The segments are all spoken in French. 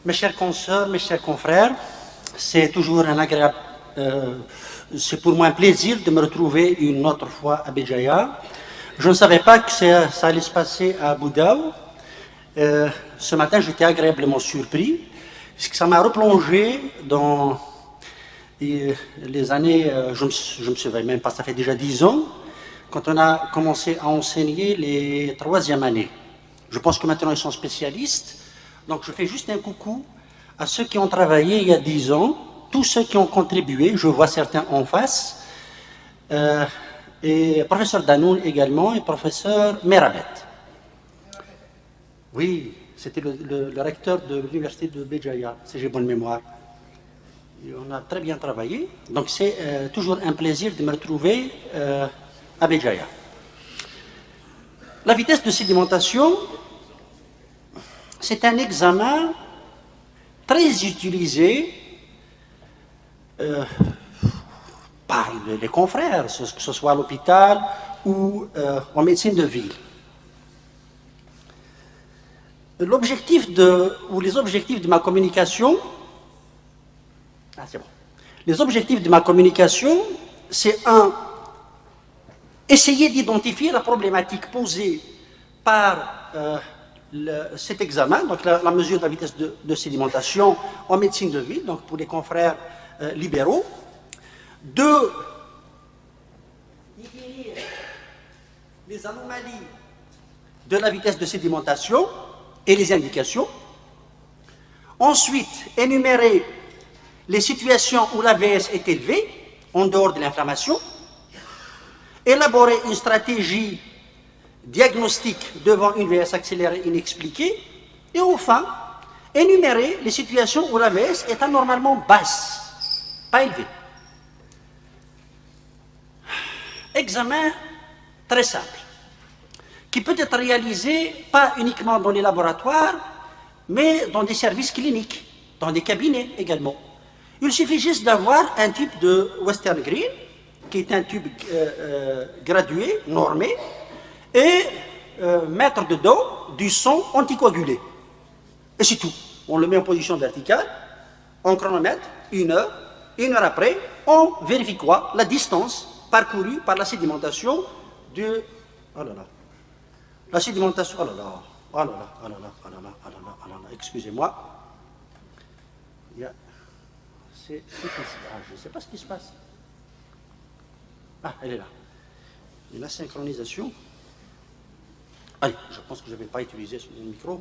Mes chers consoeurs, mes chers confrères, c'est toujours un agréable, c'est pour moi un plaisir de me retrouver une autre fois à Béjaïa. Je ne savais pas que ça allait se passer à Abu Dhabi. Ce matin, j'étais agréablement surpris, puisque ça m'a replongé dans les années, je me souviens même pas, ça fait déjà 10 ans, quand on a commencé à enseigner les troisième années. Je pense que maintenant ils sont spécialistes. Donc je fais juste un coucou à ceux qui ont travaillé il y a 10 ans, tous ceux qui ont contribué, je vois certains en face, et professeur Danoun également, et professeur Merabet. Oui, c'était le recteur de l'université de Béjaïa, si j'ai bonne mémoire. Et on a très bien travaillé, donc c'est toujours un plaisir de me retrouver à Béjaïa. La vitesse de sédimentation, c'est un examen très utilisé par les confrères, que ce soit à l'hôpital ou en médecine de ville. L'objectif ou les objectifs de ma communication, c'est bon. Les objectifs de ma communication, c'est essayer d'identifier la problématique posée par cet examen, donc la mesure de la vitesse de sédimentation en médecine de ville, donc pour les confrères libéraux. Deux, définir les anomalies de la vitesse de sédimentation et les indications. Ensuite, énumérer les situations où l'AVS est élevée, en dehors de l'inflammation. Élaborer une stratégie diagnostique devant une VS accélérée inexpliquée. Et enfin, énumérer les situations où l'AVS est anormalement basse, pas élevée. Examen très simple, qui peut être réalisé pas uniquement dans les laboratoires, mais dans des services cliniques, dans des cabinets également. Il suffit juste d'avoir un tube de Western Green, qui est un tube gradué, normé, et mettre dedans du sang anticoagulé. Et c'est tout. On le met en position verticale, on chronomètre, 1 heure, 1 heure après, on vérifie quoi? La distance parcourue par la sédimentation de... Oh là là. La sédimentation... Oh là là. Oh là là. Oh là là. Oh là là. Oh là là. Oh là là. Excusez-moi. C'est difficile. Je ne sais pas ce qui se passe. Ah, elle est là. Et la synchronisation. Allez, je pense que je ne vais pas utiliser le micro.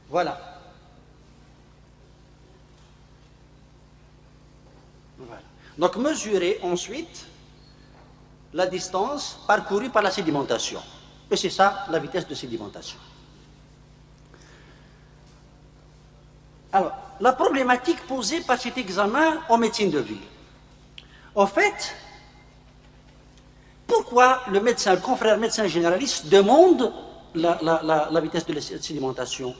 Voilà. Voilà. Donc, mesurer ensuite la distance parcourue par la sédimentation. Et c'est ça, la vitesse de sédimentation. Alors, la problématique posée par cet examen en médecine de ville. En fait, pourquoi le médecin, le confrère médecin généraliste demande la vitesse de sédimentation?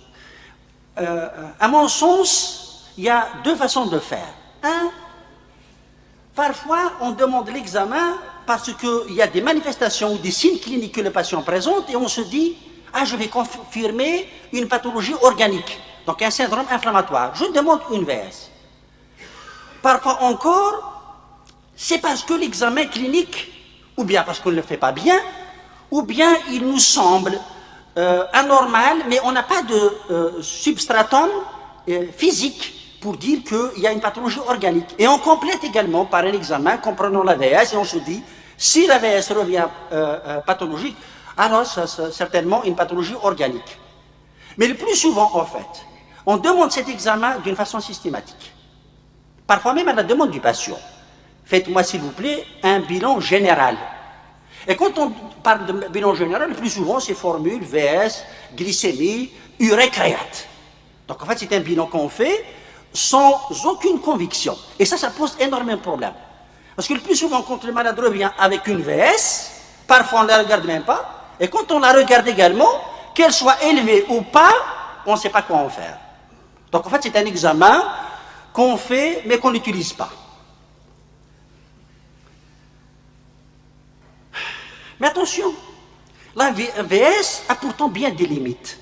À mon sens, il y a deux façons de faire. Parfois, on demande l'examen parce qu'il y a des manifestations ou des signes cliniques que le patient présente et on se dit « Ah, je vais confirmer une pathologie organique, donc un syndrome inflammatoire. Je demande une VS. » Parfois encore, c'est parce que l'examen clinique, ou bien parce qu'on ne le fait pas bien, ou bien il nous semble anormal, mais on n'a pas de substratum physique pour dire qu'il y a une pathologie organique. Et on complète également par un examen comprenant l'AVS et on se dit, si l'AVS revient pathologique, alors c'est certainement une pathologie organique. Mais le plus souvent, en fait, on demande cet examen d'une façon systématique. Parfois même à la demande du patient. Faites-moi, s'il vous plaît, un bilan général. Et quand on parle de bilan général, le plus souvent, c'est formule, VS, glycémie, urée, créate. Donc, en fait, c'est un bilan qu'on fait sans aucune conviction. Et ça pose énormément de problèmes. Parce que le plus souvent, quand le malade revient avec une VS, parfois on ne la regarde même pas, et quand on la regarde également, qu'elle soit élevée ou pas, on ne sait pas quoi en faire. Donc, en fait, c'est un examen qu'on fait, mais qu'on n'utilise pas. Mais attention, la VS a pourtant bien des limites.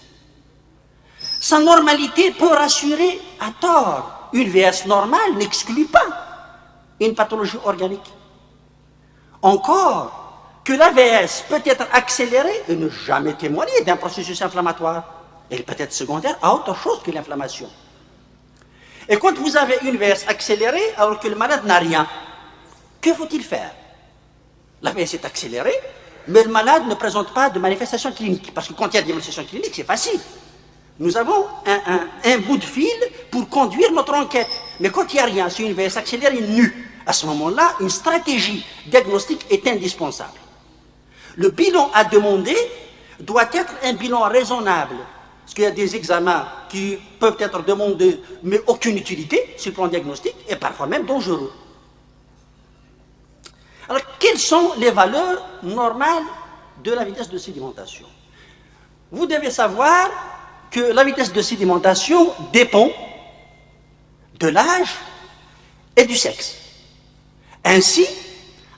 Sa normalité peut rassurer à tort. Une VS normale n'exclut pas une pathologie organique. Encore que la VS peut être accélérée et ne jamais témoigner d'un processus inflammatoire. Elle peut être secondaire à autre chose que l'inflammation. Et quand vous avez une VS accélérée alors que le malade n'a rien, que faut-il faire? La VS est accélérée, mais le malade ne présente pas de manifestations cliniques. Parce que quand il y a des manifestations cliniques, c'est facile. Nous avons un bout de fil pour conduire notre enquête. Mais quand il n'y a rien, c'est une VS accélérée nue. À ce moment-là, une stratégie diagnostique est indispensable. Le bilan à demander doit être un bilan raisonnable. Parce qu'il y a des examens qui peuvent être demandés, mais aucune utilité sur le plan diagnostique, et parfois même dangereux. Alors, quelles sont les valeurs normales de la vitesse de sédimentation? Vous devez savoir que la vitesse de sédimentation dépend de l'âge et du sexe. Ainsi,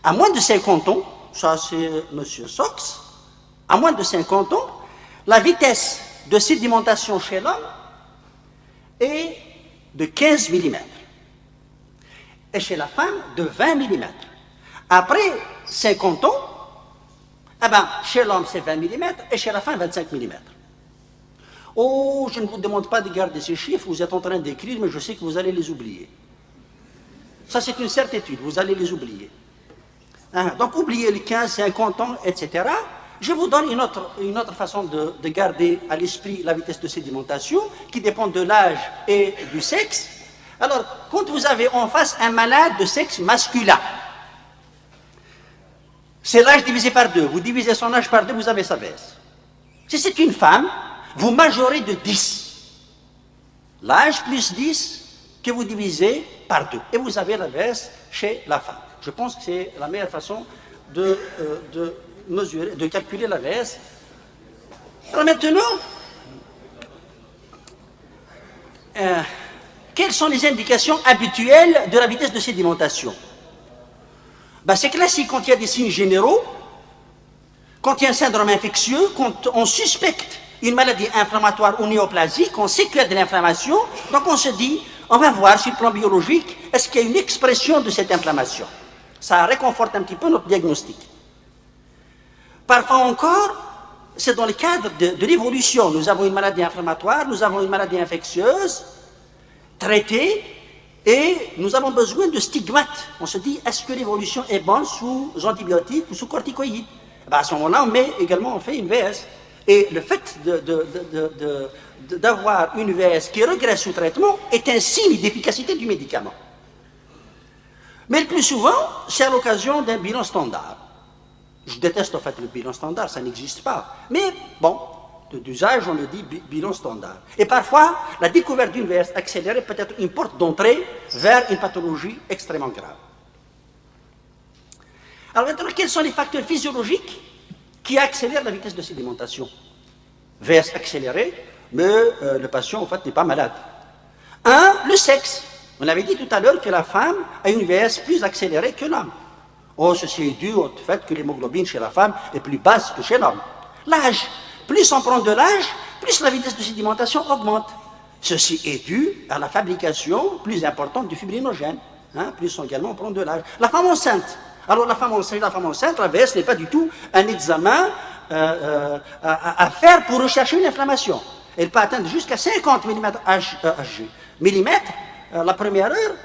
à moins de 50 ans, ça c'est M. Sox, à moins de 50 ans, la vitesse de sédimentation chez l'homme est de 15 mm et chez la femme de 20 mm. Après 50 ans, eh ben, chez l'homme c'est 20 mm et chez la femme 25 mm. Oh, je ne vous demande pas de garder ces chiffres, vous êtes en train d'écrire, mais je sais que vous allez les oublier. Ça c'est une certitude, vous allez les oublier. Hein, donc oubliez les 15, 50 ans, etc. Je vous donne une autre façon de garder à l'esprit la vitesse de sédimentation qui dépend de l'âge et du sexe. Alors, quand vous avez en face un malade de sexe masculin, c'est l'âge divisé par 2. Vous divisez son âge par 2, vous avez sa VS. Si c'est une femme, vous majorez de 10. L'âge plus 10 que vous divisez par 2. Et vous avez la VS chez la femme. Je pense que c'est la meilleure façon de mesurer, de calculer la VS. Alors maintenant, quelles sont les indications habituelles de la vitesse de sédimentation? Ben, c'est classique quand il y a des signes généraux, quand il y a un syndrome infectieux, quand on suspecte une maladie inflammatoire ou néoplasique, on sait qu'il y a de l'inflammation, donc on se dit, on va voir sur le plan biologique, est-ce qu'il y a une expression de cette inflammation? Ça réconforte un petit peu notre diagnostic. Parfois encore, c'est dans le cadre de l'évolution. Nous avons une maladie inflammatoire, nous avons une maladie infectieuse, traitée, et nous avons besoin de stigmates. On se dit, est-ce que l'évolution est bonne sous antibiotiques ou sous corticoïdes? Ben à ce moment-là, on fait une VS. Et le fait d'avoir une VS qui regresse sous traitement est un signe d'efficacité du médicament. Mais le plus souvent, c'est à l'occasion d'un bilan standard. Je déteste en fait le bilan standard, ça n'existe pas. Mais bon, d'usage, on le dit bilan standard. Et parfois, la découverte d'une VS accélérée peut être une porte d'entrée vers une pathologie extrêmement grave. Alors maintenant, quels sont les facteurs physiologiques qui accélèrent la vitesse de sédimentation? VS accélérée, mais le patient en fait n'est pas malade. Le sexe. On avait dit tout à l'heure que la femme a une VS plus accélérée que l'homme. Oh, ceci est dû au fait que l'hémoglobine chez la femme est plus basse que chez l'homme. L'âge. Plus on prend de l'âge, plus la vitesse de sédimentation augmente. Ceci est dû à la fabrication plus importante du fibrinogène. Plus également on prend de l'âge. La femme enceinte. Alors la femme enceinte, la VS n'est pas du tout un examen à faire pour rechercher une inflammation. Elle peut atteindre jusqu'à 50 mm la première heure,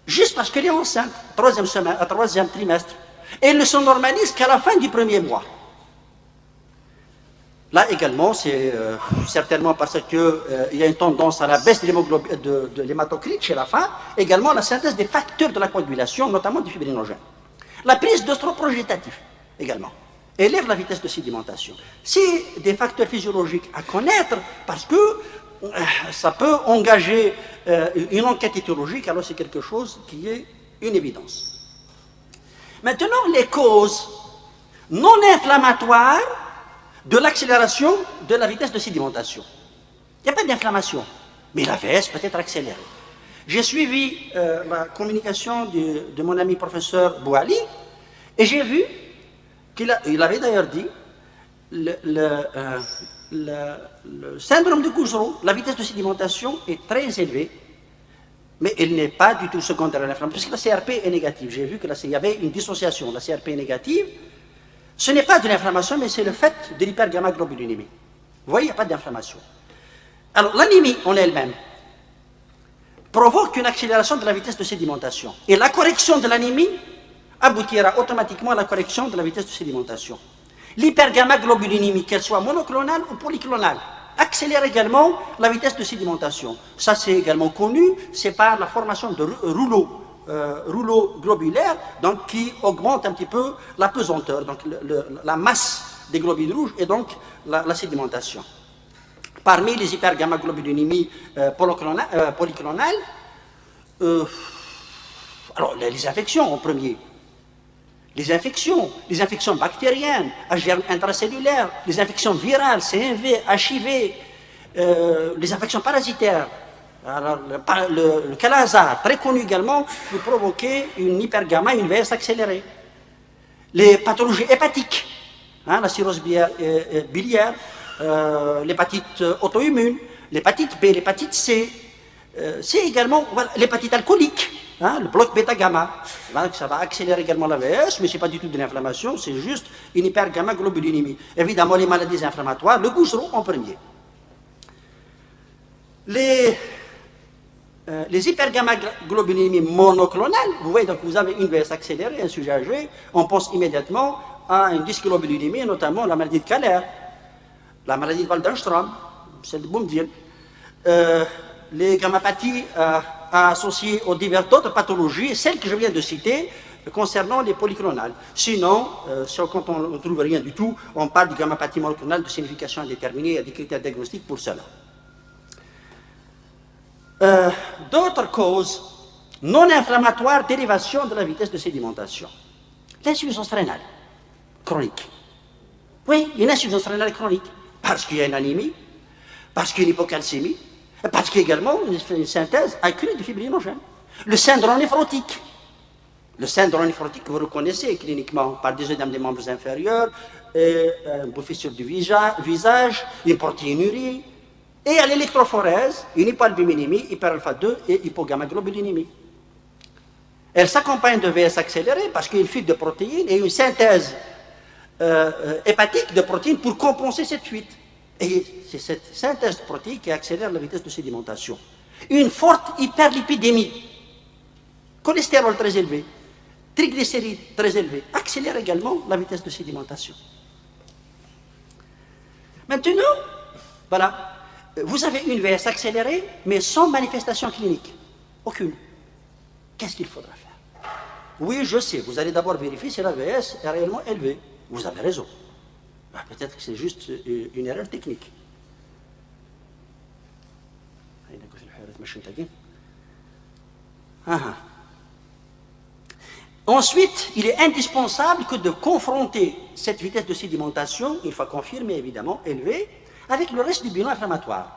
juste parce qu'elle est enceinte, troisième trimestre. Et elle ne se normalise qu'à la fin du premier mois. Là également, c'est certainement parce qu'il y a une tendance à la baisse de l'hématocrite chez la femme, également la synthèse des facteurs de la coagulation, notamment du fibrinogène. La prise d'œstroprogestatifs également élève la vitesse de sédimentation. C'est des facteurs physiologiques à connaître parce que ça peut engager une enquête étiologique, alors c'est quelque chose qui est une évidence. Maintenant, les causes non inflammatoires de l'accélération de la vitesse de sédimentation. Il n'y a pas d'inflammation, mais la VS peut être accélérée. J'ai suivi la communication de mon ami professeur Bouali et j'ai vu qu'il avait d'ailleurs dit le syndrome de Gougereau, la vitesse de sédimentation est très élevée, mais elle n'est pas du tout secondaire à l'inflammation, puisque la CRP est négative. J'ai vu qu'il y avait une dissociation. La CRP est négative. Ce n'est pas de l'inflammation, mais c'est le fait de l'hypergamma-globulinémie. Vous voyez, il n'y a pas d'inflammation. Alors, l'anémie en elle-même provoque une accélération de la vitesse de sédimentation. Et la correction de l'anémie aboutira automatiquement à la correction de la vitesse de sédimentation. L'hypergamma-globulinémie, qu'elle soit monoclonale ou polyclonale, accélère également la vitesse de sédimentation. Ça, c'est également connu, c'est par la formation de rouleaux globulaires, donc, qui augmente un petit peu la pesanteur, donc la masse des globules rouges et donc la sédimentation. Parmi les hypergamma-globulinémies polyclonales, alors les infections en premier. Les infections bactériennes, intracellulaires, les infections virales, CMV, HIV, les infections parasitaires. Alors, le calazar, très connu également, peut provoquer une hypergamma, une VS accélérée. Les pathologies hépatiques, la cirrhose biliaire, l'hépatite auto-immune, l'hépatite B, l'hépatite C, c'est également l'hépatite alcoolique. Le bloc bêta-gamma, ça va accélérer également la VS, mais ce n'est pas du tout de l'inflammation, c'est juste une hypergamma-globulinémie. Évidemment, les maladies inflammatoires, le Gougereau en premier. Les hypergamma-globulinémies monoclonales, vous voyez, donc vous avez une VS accélérée, un sujet âgé, on pense immédiatement à une dysglobulinémie, notamment la maladie de Kaller, la maladie de Waldenström, celle de Boumediene, les gammapathies associées aux diverses autres pathologies, celles que je viens de citer, concernant les polyclonales. Sinon, quand on ne trouve rien du tout, on parle de gammapathie monoclonale de signification indéterminée, il y a des critères diagnostiques pour cela. D'autres causes non inflammatoires, dérivation de la vitesse de sédimentation. L'insuffisance rénale chronique. Oui, il y a une insuffisance rénale chronique, parce qu'il y a une anémie, parce qu'il y a une hypocalcémie, parce qu'il y a également une synthèse accrue de fibrinogène. Le syndrome néphrotique. Le syndrome néphrotique que vous reconnaissez cliniquement par des œdèmes des membres inférieurs, une bouffissure du visage, une protéinurie, et à l'électrophorèse, une hypoalbuminémie, hyperalpha-2 et hypogamma-globulinémie. Elle s'accompagne de VS accéléré parce qu'il y a une fuite de protéines et une synthèse hépatique de protéines pour compenser cette fuite. Et c'est cette synthèse de protéines qui accélère la vitesse de sédimentation. Une forte hyperlipidémie, cholestérol très élevé, triglycérides très élevés, accélère également la vitesse de sédimentation. Maintenant, voilà, vous avez une VS accélérée, mais sans manifestation clinique. Aucune. Qu'est-ce qu'il faudra faire? Oui, je sais, vous allez d'abord vérifier si la VS est réellement élevée. Vous avez raison. Peut-être que c'est juste une erreur technique. Ensuite, il est indispensable que de confronter cette vitesse de sédimentation, une fois confirmée évidemment, élevée, avec le reste du bilan inflammatoire.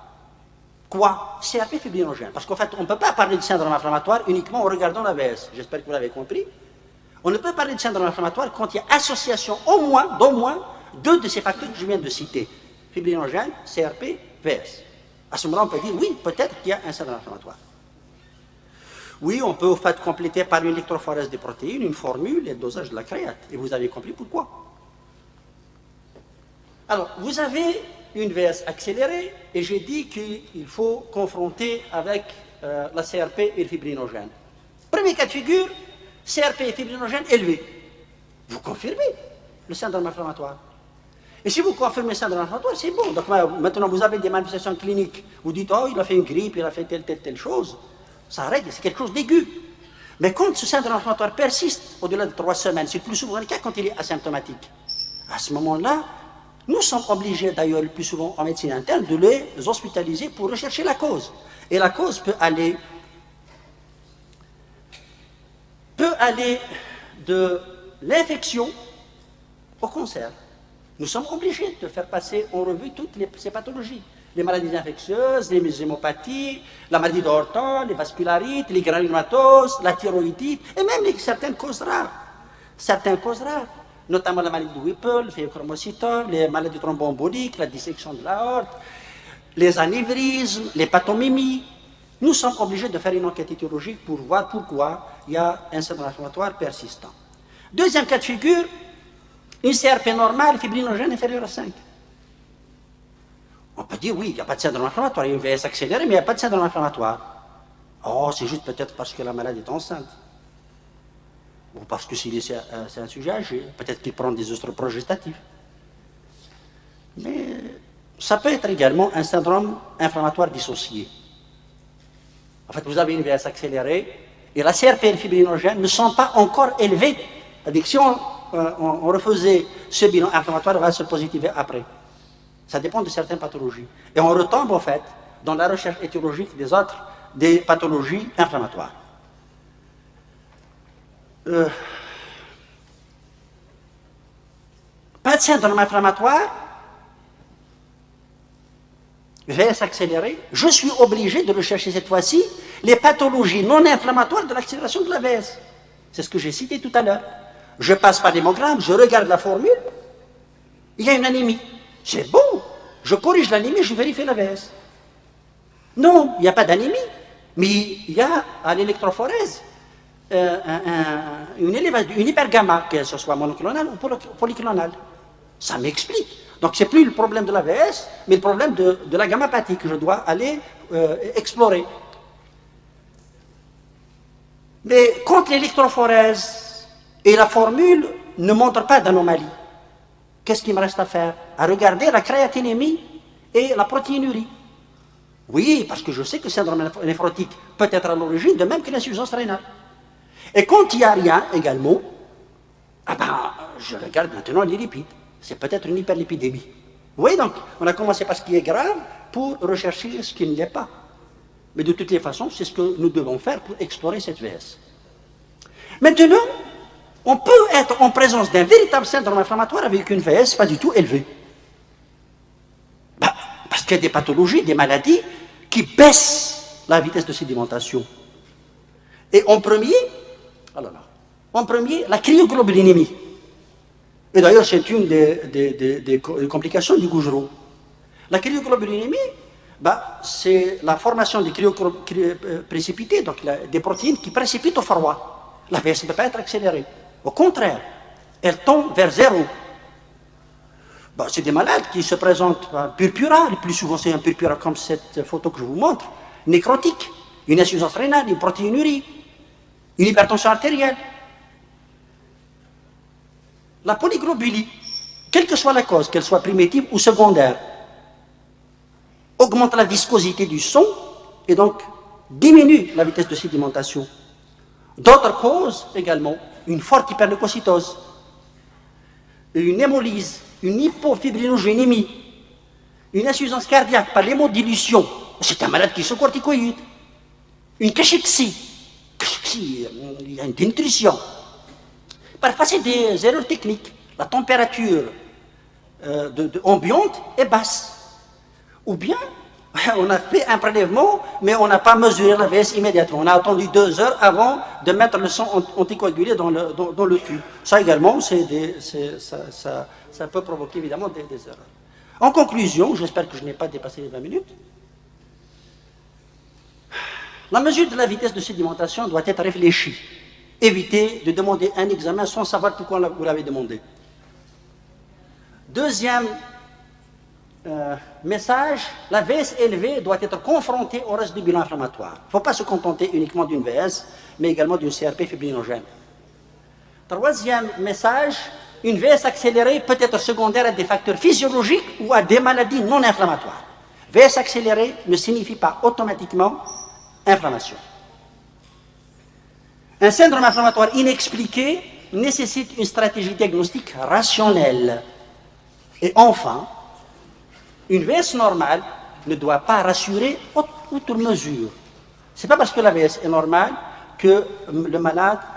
Quoi? CRP fibrinogène. Parce qu'en fait, on ne peut pas parler de syndrome inflammatoire uniquement en regardant la VS. J'espère que vous l'avez compris. On ne peut parler de syndrome inflammatoire quand il y a association d'au moins deux de ces facteurs que je viens de citer. Fibrinogène, CRP, VS. À ce moment-là, on peut dire, oui, peut-être qu'il y a un syndrome inflammatoire. Oui, on peut au fait compléter par une électrophorèse des protéines, une formule et le dosage de la créate. Et vous avez compris pourquoi. Alors, vous avez une VS accélérée et j'ai dit qu'il faut confronter avec la CRP et le fibrinogène. Premier cas de figure, CRP et fibrinogène élevés. Vous confirmez le syndrome inflammatoire. Et si vous confirmez le syndrome inflammatoire, c'est bon. Donc maintenant, vous avez des manifestations cliniques. Vous dites, oh, il a fait une grippe, il a fait telle chose. Ça règle, c'est quelque chose d'aigu. Mais quand ce syndrome inflammatoire persiste au-delà de 3 semaines, c'est plus souvent le cas quand il est asymptomatique. À ce moment-là, nous sommes obligés, d'ailleurs, le plus souvent en médecine interne, de les hospitaliser pour rechercher la cause. Et la cause peut aller de l'infection au cancer. Nous sommes obligés de faire passer en revue toutes ces pathologies. Les maladies infectieuses, les hémopathies, la maladie d'Orton, les vascularites, les granulomatoses, la thyroïdite, et même certaines causes rares. Certaines causes rares. notamment la maladie de Whipple, le phéochromocytome, les maladies thromboemboliques, la dissection de l'aorte, les anévrismes, les pathomémies. Nous sommes obligés de faire une enquête étiologique pour voir pourquoi il y a un syndrome inflammatoire persistant. Deuxième cas de figure, une CRP normale, fibrinogène inférieure à 5. On peut dire oui, il n'y a pas de syndrome inflammatoire, il y a une VS accélérée, mais il n'y a pas de syndrome inflammatoire. Oh, c'est juste peut-être parce que la malade est enceinte. Ou parce que c'est un sujet âgé, peut-être qu'il prend des œstraux progestatifs. Mais ça peut être également un syndrome inflammatoire dissocié. En fait, vous avez une VS accélérée et la CRP et le fibrinogène ne sont pas encore élevés. C'est-à-dire que si on refaisait ce bilan inflammatoire, on va se positiver après. Ça dépend de certaines pathologies. Et on retombe, en fait, dans la recherche étiologique des pathologies inflammatoires. Pas de syndrome inflammatoire, VS accéléré, je suis obligé de rechercher cette fois-ci les pathologies non inflammatoires de l'accélération de la VS. C'est ce que j'ai cité tout à l'heure. Je passe par l'hémogramme, je regarde la formule, il y a une anémie. C'est bon, je corrige l'anémie, je vérifie la VS. Non, il n'y a pas d'anémie, mais il y a à l'électrophorèse une hypergamma, que ce soit monoclonale ou polyclonale. Ça m'explique. Donc c'est plus le problème de la VS, mais le problème de la gammapathie que je dois aller explorer. Mais quand l'électrophorèse et la formule ne montrent pas d'anomalie, qu'est-ce qu'il me reste à faire? À regarder la créatinémie et la protéinurie. Oui, parce que je sais que le syndrome néphrotique peut être à l'origine, de même que l'insuffisance rénale. Et quand il n'y a rien également, je regarde maintenant les lipides. C'est peut-être une hyperlipidémie. Vous voyez donc, on a commencé par ce qui est grave pour rechercher ce qui ne l'est pas. Mais de toutes les façons, c'est ce que nous devons faire pour explorer cette VS. Maintenant, on peut être en présence d'un véritable syndrome inflammatoire avec une VS pas du tout élevée. Parce qu'il y a des pathologies, des maladies qui baissent la vitesse de sédimentation. Et en premier, la cryoglobulinémie. Et d'ailleurs, c'est une des complications du Gougerot. La cryoglobulinémie, c'est la formation des cryoprécipités, donc des protéines qui précipitent au froid. La VS ne peut pas être accélérée. Au contraire, elle tombe vers zéro. C'est des malades qui se présentent par purpura. Le plus souvent, c'est un purpura comme cette photo que je vous montre, nécrotique, une insuffisance rénale, une protéinurie, une hypertension artérielle. La polyglobulie, quelle que soit la cause, qu'elle soit primitive ou secondaire, augmente la viscosité du sang et donc diminue la vitesse de sédimentation. D'autres causes également, une forte hyperleucocytose, une hémolyse, une hypofibrinogénémie, une insuffisance cardiaque par l'hémodilution, c'est un malade qui se corticoïde, une cachexie, il y a une dénutrition. Parfois, c'est des erreurs techniques. La température ambiante est basse. Ou bien, on a fait un prélèvement, mais on n'a pas mesuré la VS immédiatement. On a attendu 2 heures avant de mettre le sang anticoagulé dans le tube. Ça également, ça peut provoquer évidemment des erreurs. En conclusion, j'espère que je n'ai pas dépassé les 20 minutes, la mesure de la vitesse de sédimentation doit être réfléchie. Évitez de demander un examen sans savoir pourquoi vous l'avez demandé. Deuxième message, la VS élevée doit être confrontée au reste du bilan inflammatoire. Il ne faut pas se contenter uniquement d'une VS, mais également d'une CRP fibrinogène. Troisième message, une VS accélérée peut être secondaire à des facteurs physiologiques ou à des maladies non inflammatoires. VS accélérée ne signifie pas automatiquement inflammation. Un syndrome inflammatoire inexpliqué nécessite une stratégie diagnostique rationnelle. Et enfin, une VS normale ne doit pas rassurer outre mesure. Ce n'est pas parce que la VS est normale que le malade